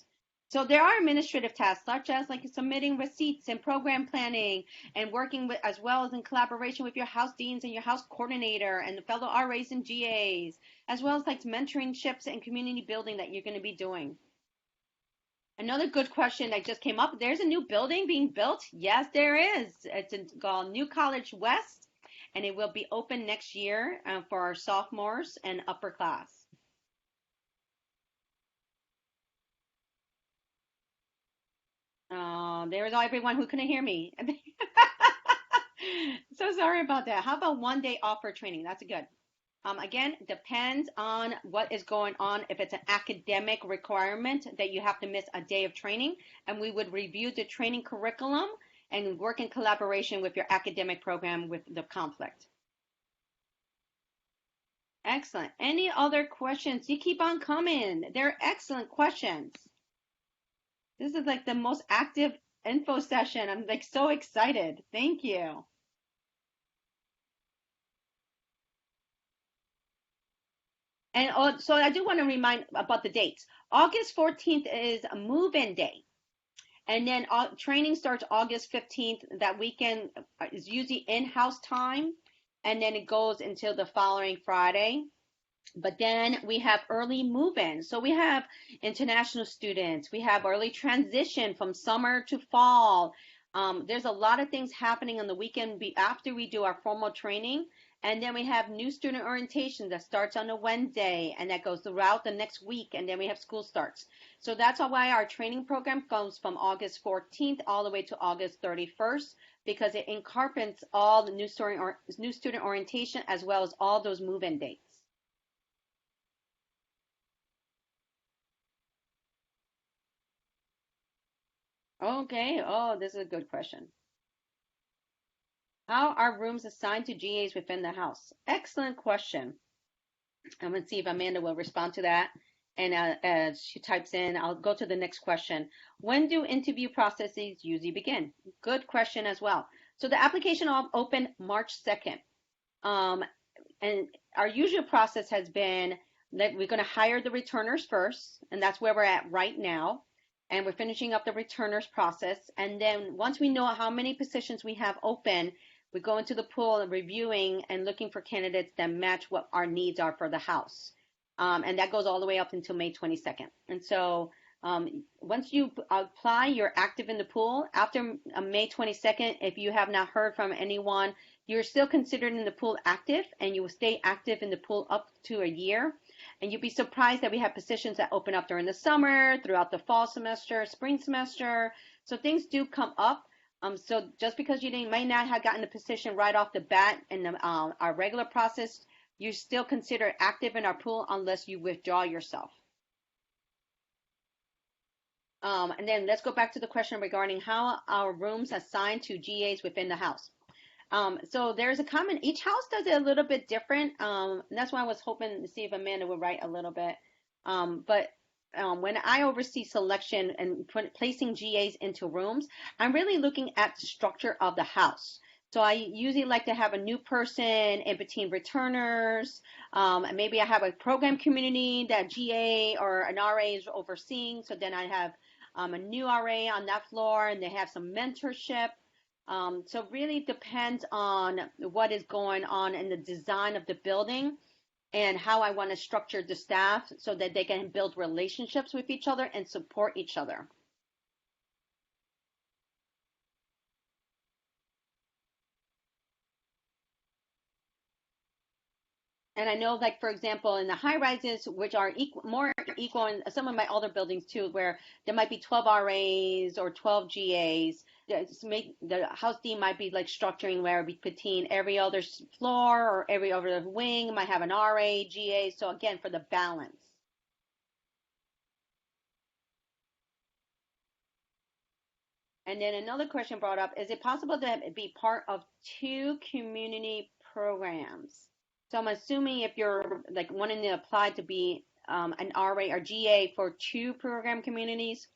So there are administrative tasks such as like submitting receipts and program planning and working with, as well as in collaboration with your house deans and your house coordinator and the fellow RAs and GAs, as well as like mentorships and community building that you're going to be doing. Another good question that just came up, there's a new building being built. Yes, there is. It's called New College West, and it will be open next year for our sophomores and upper class. There's everyone who couldn't hear me. So sorry about that. How about 1 day off for training? That's good. Again, depends on what is going on. If it's an academic requirement that you have to miss a day of training, and we would review the training curriculum and work in collaboration with your academic program with the conflict. Excellent. Any other questions? You keep on coming. They're excellent questions. This is like the most active info session. I'm like so excited. Thank you. And so I do want to remind about the dates. August 14th is a move-in day. And then training starts August 15th. That weekend is usually in-house time. And then it goes until the following Friday. But then we have early move-in. So we have international students. We have early transition from summer to fall. There's a lot of things happening on the weekend after we do our formal training. And then we have new student orientation that starts on a Wednesday and that goes throughout the next week. And then we have school starts. So that's why our training program goes from August 14th all the way to August 31st, because it incorporates all the new student orientation as well as all those move-in dates. Okay. Oh, this is a good question. How are rooms assigned to GAs within the house? Excellent question. I'm going to see if Amanda will respond to that. And as she types in, I'll go to the next question. When do interview processes usually begin? Good question as well. So the application will open March 2nd. And our usual process has been that we're going to hire the returners first, and that's where we're at right now. And we're finishing up the returners process. And then once we know how many positions we have open, we go into the pool and reviewing and looking for candidates that match what our needs are for the house. And that goes all the way up until May 22nd. And so once you apply, you're active in the pool. After May 22nd, if you have not heard from anyone, you're still considered in the pool active, and you will stay active in the pool up to a year. And you'd be surprised that we have positions that open up during the summer, throughout the fall semester, spring semester. So things do come up. So just because you might not have gotten the position right off the bat in our regular process, you're still considered active in our pool unless you withdraw yourself. And then let's go back to the question regarding how our rooms assigned to GAs within the house. So there's a common, each house does it a little bit different. And that's why I was hoping to see if Amanda would write a little bit. But when I oversee selection and placing GAs into rooms, I'm really looking at the structure of the house. So I usually like to have a new person in between returners. Maybe I have a program community that GA or an RA is overseeing. So then I have a new RA on that floor, and they have some mentorship. So it really depends on what is going on in the design of the building and how I want to structure the staff so that they can build relationships with each other and support each other. And I know, like, for example, in the high rises, which are more equal in some of my older buildings too, where there might be 12 RAs or 12 GAs, the house dean might be like structuring where between every other floor or every other wing might have an RA, GA. So again, for the balance. And then another question brought up, is it possible to be part of 2 community programs? So I'm assuming if you're like wanting to apply to be an RA or GA for 2 program communities.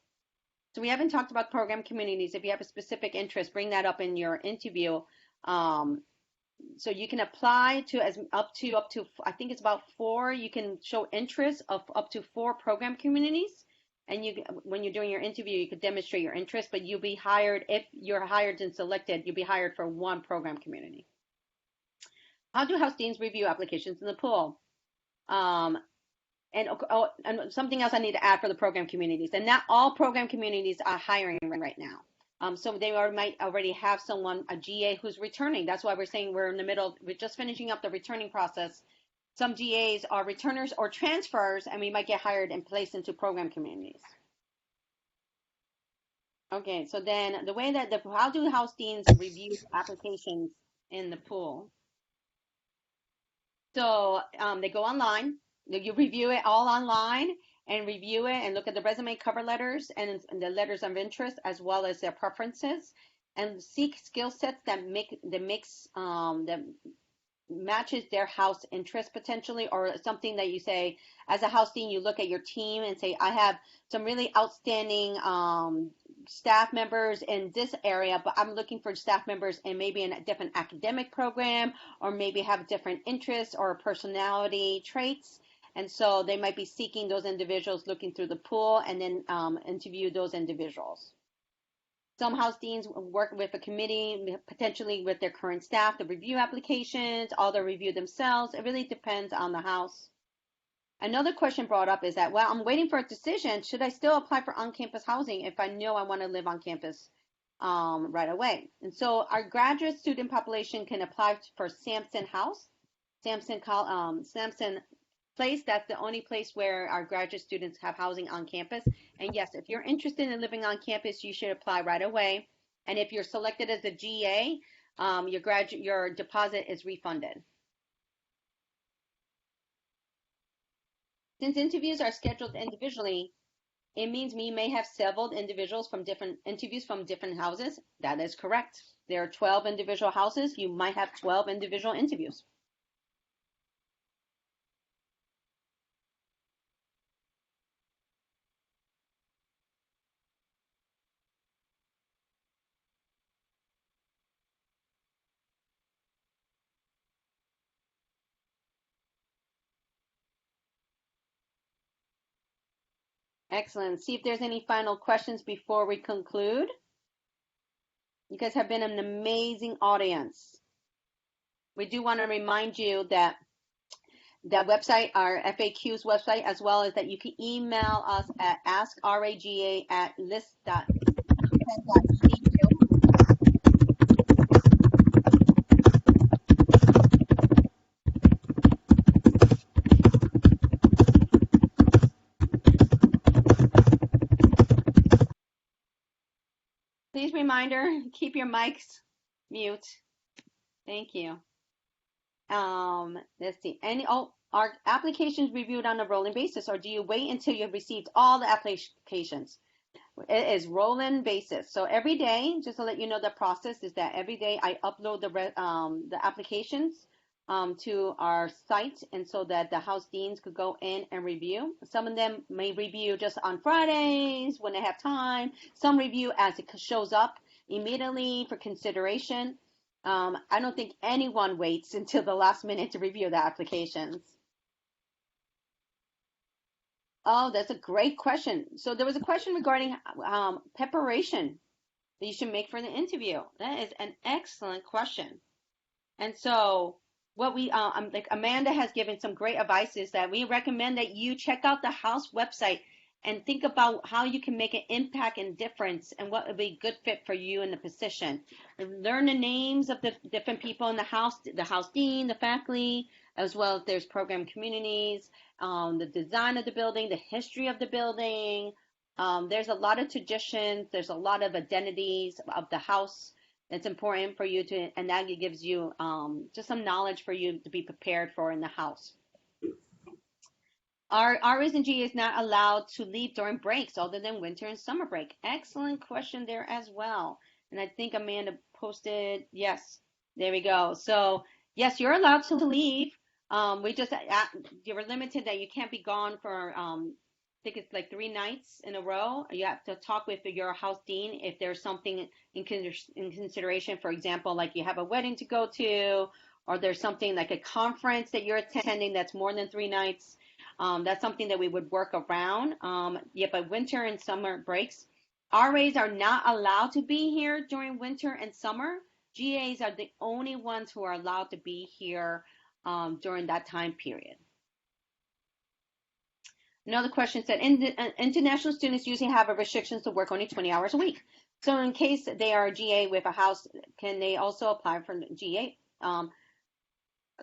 So we haven't talked about program communities. If you have a specific interest, bring that up in your interview. So you can apply to up to I think it's about 4. You can show interest of up to 4 program communities. And when you're doing your interview, you could demonstrate your interest, but you'll be hired, if you're hired and selected, you'll be hired for 1 program community. How do house deans review applications in the pool? And something else I need to add for the program communities, and not all program communities are hiring right now. So they might already have someone, a GA, who's returning. That's why we're saying we're in the middle, we're just finishing up the returning process. Some GAs are returners or transfers, and we might get hired and placed into program communities. Okay, so then the way that how do house deans review applications in the pool? So they go online, you review it all online and review it and look at the resume, cover letters, and the letters of interest, as well as their preferences, and seek skill sets that matches their house interest potentially, or something that you say as a house dean, you look at your team and say, I have some really outstanding staff members in this area, but I'm looking for staff members in maybe in a different academic program, or maybe have different interests or personality traits. And so they might be seeking those individuals, looking through the pool, and then interview those individuals. Some house deans work with a committee, potentially with their current staff, to review applications, or they review themselves. It really depends on the house. Another question brought up is that, well, I'm waiting for a decision. Should I still apply for on-campus housing if I know I want to live on campus right away? And so our graduate student population can apply for Sampson House, Sampson Place. That's the only place where our graduate students have housing on campus. And yes, if you're interested in living on campus, you should apply right away. And if you're selected as a GA, your deposit is refunded. Since interviews are scheduled individually, it means we may have several individuals from different interviews from different houses. That is correct. There are 12 individual houses. You might have 12 individual interviews. Excellent. See if there's any final questions before we conclude. You guys have been an amazing audience. We do want to remind you that that website, our FAQs website, as well as that you can email us at askraga@list.penn.edu. Please reminder, keep your mics mute. Thank you. Let's see. Are applications reviewed on a rolling basis, or do you wait until you've received all the applications? It is rolling basis. So every day, just to let you know, the process is that every day I upload the applications to our site, and so that the house deans could go in and review. Some of them may review just on Fridays when they have time. Some review as it shows up immediately for consideration. I don't think anyone waits until the last minute to review the applications. Oh, that's a great question. So there was a question regarding preparation that you should make for the interview. That is an excellent question. And so what we, like Amanda has given some great advice, is that we recommend that you check out the house website and think about how you can make an impact and difference, and what would be a good fit for you in the position. Learn the names of the different people in the house dean, the faculty, as well as there's program communities, the design of the building, the history of the building. There's a lot of traditions, there's a lot of identities of the house. It's important for you to, and that gives you just some knowledge for you to be prepared for in the house. Our RAs and GAs not allowed to leave during breaks other than winter and summer break. Excellent question there as well. And I think Amanda posted, yes, there we go. So yes, you're allowed to leave. We just, you were limited that you can't be gone for, I think it's like 3 nights in a row. You have to talk with your house dean if there's something in consideration. For example, like you have a wedding to go to, or there's something like a conference that you're attending that's more than 3 nights. That's something that we would work around. Yeah, but winter and summer breaks. RAs are not allowed to be here during winter and summer. GAs are the only ones who are allowed to be here during that time period. Another question said, international students usually have a restrictions to work only 20 hours a week. So in case they are a GA with a house, can they also apply for GA?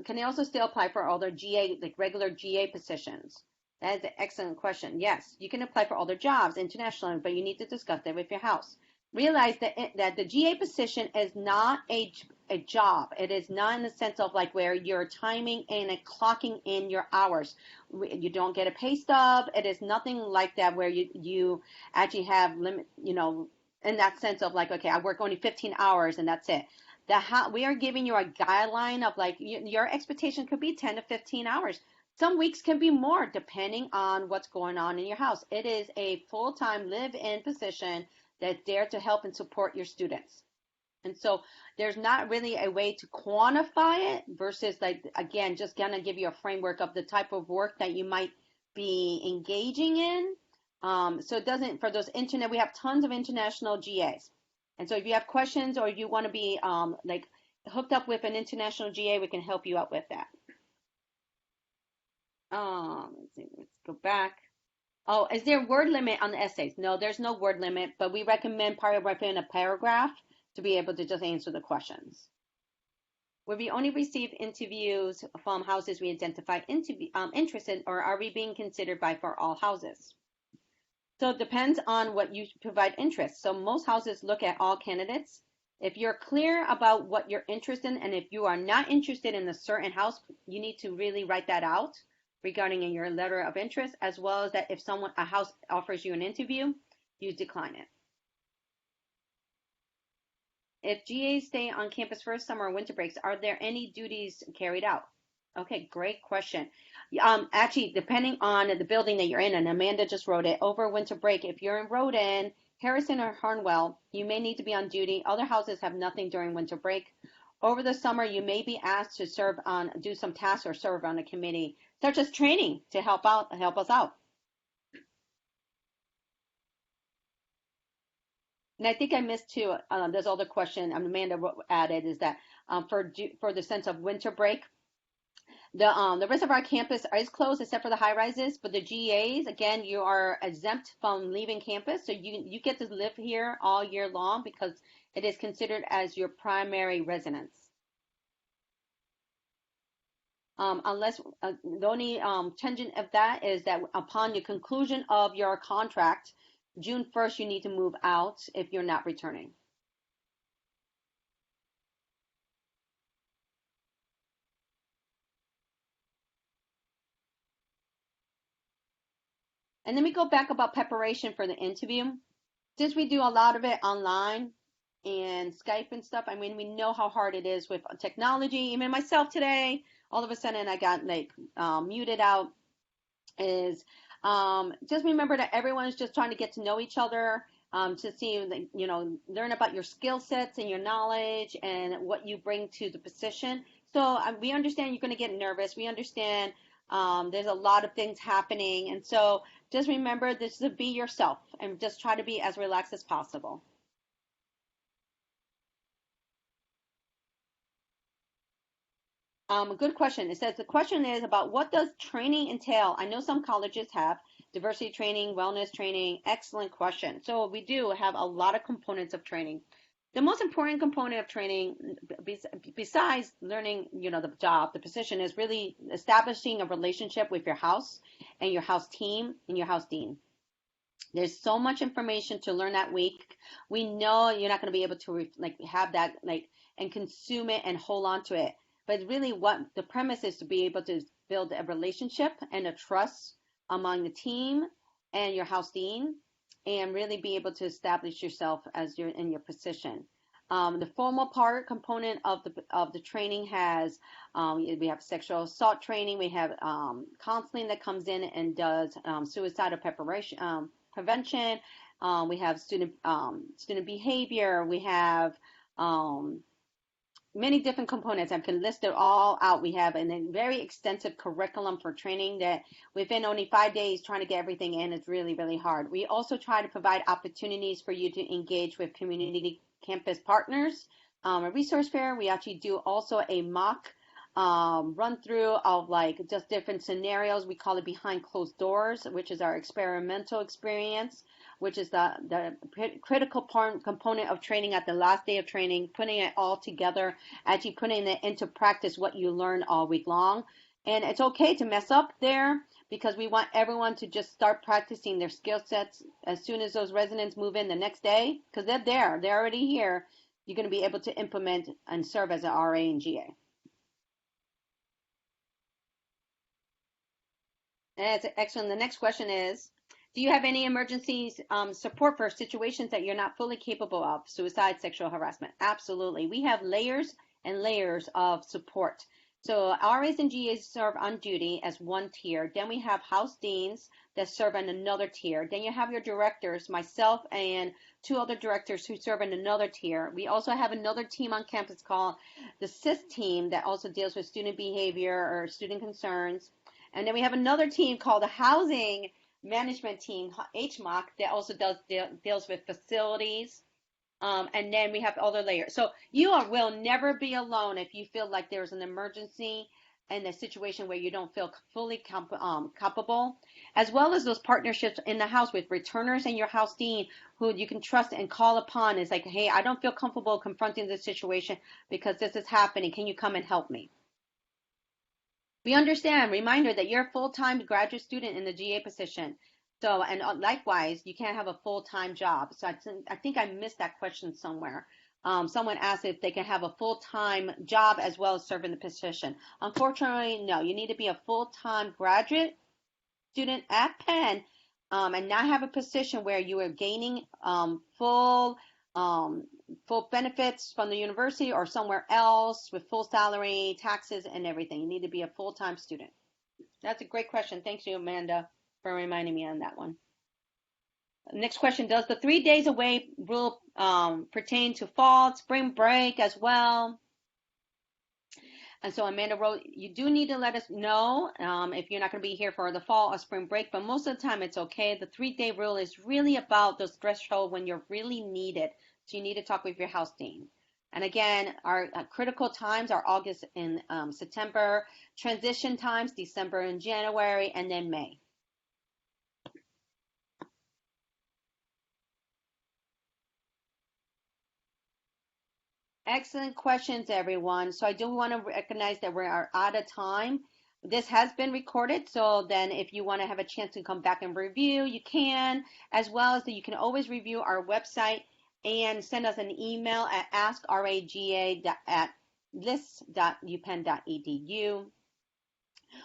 Can they also still apply for all their GA, like regular GA positions? That is an excellent question. Yes, you can apply for all their jobs internationally, but you need to discuss that with your house. Realize that the GA position is not a job. It is not in the sense of like where you're timing in and clocking in your hours. You don't get a pay stub. It is nothing like that where you actually have limit, in that sense of like, okay, I work only 15 hours and that's it. we are giving you a guideline of like your expectation could be 10 to 15 hours. Some weeks can be more depending on what's going on in your house. It is a full-time live-in position that's there to help and support your students. And so there's not really a way to quantify it versus like, again, just gonna give you a framework of the type of work that you might be engaging in. So it doesn't, for those we have tons of international GAs. And so if you have questions or you want to be like hooked up with an international GA, we can help you out with that. Let's see, let's go back. Oh, is there a word limit on the essays? No, there's no word limit, but we recommend paragraphing a paragraph to be able to just answer the questions. Will we only receive interviews from houses we identify interested, or are we being considered by for all houses? So it depends on what you provide interest. So most houses look at all candidates. If you're clear about what you're interested in, and if you are not interested in a certain house, you need to really write that out regarding in your letter of interest, as well as that if a house offers you an interview, you decline it. If GAs stay on campus for summer or winter breaks, are there any duties carried out? Okay, great question. Actually, depending on the building that you're in, and Amanda just wrote it, over winter break, if you're enrolled in Harrison or Harnwell, you may need to be on duty. Other houses have nothing during winter break. Over the summer, you may be asked to do some tasks or serve on a committee, such as training to help us out. And I think I missed too, this other question Amanda added is that for the sense of winter break, the rest of our campus is closed except for the high rises, but the GAs, again, you are exempt from leaving campus. So you get to live here all year long because it is considered as your primary residence. Unless the only tangent of that is that upon the conclusion of your contract, June 1st, you need to move out if you're not returning. And then we go back about preparation for the interview. Since we do a lot of it online and Skype and stuff, I mean, we know how hard it is with technology. Even myself today, all of a sudden I got like muted out. Just remember that everyone is just trying to get to know each other, to see, learn about your skill sets and your knowledge and what you bring to the position. So we understand you're going to get nervous. We understand there's a lot of things happening. And so just remember this to be yourself and just try to be as relaxed as possible. A good question. It says the question is about what does training entail? I know some colleges have diversity training, wellness training. Excellent question. So we do have a lot of components of training. The most important component of training, besides learning, the job, the position, is really establishing a relationship with your house and your house team and your house dean. There's so much information to learn that week. We know you're not going to be able to have that and consume it and hold on to it. But really what the premise is to be able to build a relationship and a trust among the team and your house dean and really be able to establish yourself as you're in your position. The formal component of the training has, we have sexual assault training, we have counseling that comes in and does suicidal prevention, we have student behavior, we have many different components. I can list it all out. We have a very extensive curriculum for training that within only 5 days trying to get everything in is really, really hard. We also try to provide opportunities for you to engage with community campus partners. A resource fair, we actually do also a mock run through of just different scenarios. We call it behind closed doors, which is our experimental experience, which is the critical component of training at the last day of training, putting it all together, actually putting it into practice what you learn all week long. And it's okay to mess up there because we want everyone to just start practicing their skill sets as soon as those residents move in the next day, because they're there, they're already here. You're going to be able to implement and serve as an RA and GA. And it's excellent. The next question is, Do you have any emergency support for situations that you're not fully capable of? Suicide, sexual harassment. Absolutely. We have layers and layers of support. So RAs and GAs serve on duty as one tier. Then we have house deans that serve on another tier. Then you have your directors, myself and 2 other directors who serve in another tier. We also have another team on campus called the SIS team that also deals with student behavior or student concerns. And then we have another team called the housing management team, HMOC, that also deals with facilities. And then we have other layers. So you will never be alone if you feel like there's an emergency and a situation where you don't feel fully capable, as well as those partnerships in the house with returners and your house dean who you can trust and call upon. It's like, hey, I don't feel comfortable confronting this situation because this is happening. Can you come and help me? We understand, reminder that you're a full-time graduate student in the GA position. So, and likewise, you can't have a full-time job. So I think I missed that question somewhere. Someone asked if they can have a full-time job as well as serve in the position. Unfortunately, no. You need to be a full-time graduate student at Penn and not have a position where you are gaining full benefits from the university or somewhere else with full salary, taxes, and everything. You need to be a full-time student. That's a great question. Thanks you, Amanda, for reminding me on that one. Next question, does the 3 days away rule pertain to fall, spring break as well? And so Amanda wrote, you do need to let us know if you're not going to be here for the fall or spring break, but most of the time it's okay. The 3-day rule is really about those thresholds when you're really needed. So you need to talk with your house dean. And again, our critical times are August and September, transition times, December and January, and then May. Excellent questions, everyone. So I do want to recognize that we are out of time. This has been recorded, so then if you want to have a chance to come back and review, you can, as well as that you can always review our website and send us an email at askraga@list.upenn.edu,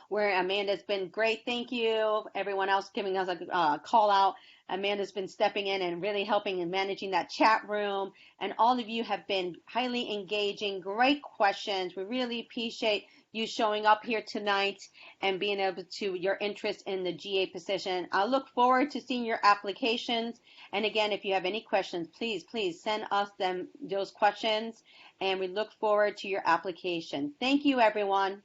where Amanda's been great. Thank you. Everyone else giving us a call out. Amanda's been stepping in and really helping and managing that chat room. And all of you have been highly engaging, great questions. We really appreciate you showing up here tonight and being able to, your interest in the GA position. I look forward to seeing your applications. And again, if you have any questions, please send us those questions. And we look forward to your application. Thank you, everyone.